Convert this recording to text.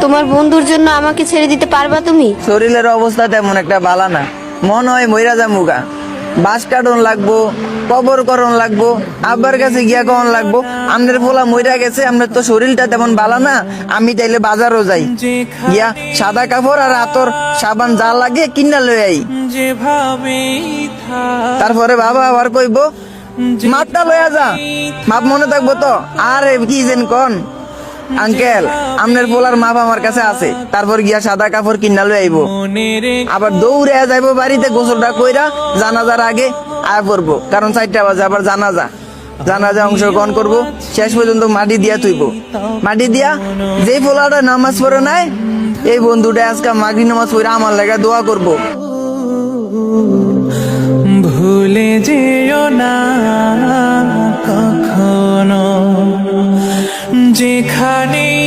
তোমার বন্ধুর জন্য আমাকে ছেড়ে দিতে পারবা তুমি? শরীরের অবস্থা তেমন একটা ভালো না, মন হয় মইরা যামুগা। বাস কাটন লাগবো, কবর করণ লাগবো, আব্বার কাছে গিয়া কখন লাগবো। আমনের পোলা মইরা গেছে, আমনের তো শরীরটা তেমন ভালো না। আমি তাইলে বাজারও যাই, গিয়া সাদা কাপড় আর আতর সাবান যা লাগে কিনা লই আই। তারপরে বাবা আবার কইবো মাপটা লইয়া যা, মাপ মনে থাকবো তো। আরে কি যেন কন আঙ্কেল, আমনের পোলার মাপ আমার কাছে আছে। তারপর গিয়া সাদা কাপড় কিনা লই আইবো, আবার দৌড়ে যাইবো বাড়িতে, গোসলটা কইরা জানাজার আগে আয় পড়বো, কারণ 4টা বাজে আবার জানাজা অংশগ্রহণ করবো। শেষ পর্যন্ত মাটি দিয়া তুইবো, মাটি দিয়া যেই পোলাটা নামাজ পড়ে নাই, এই বন্ধুটা আজকে মাগরি নামাজ পড়ে আমার লাগা দোয়া করবো। ভুলে যেও না কখনো, যেখানেই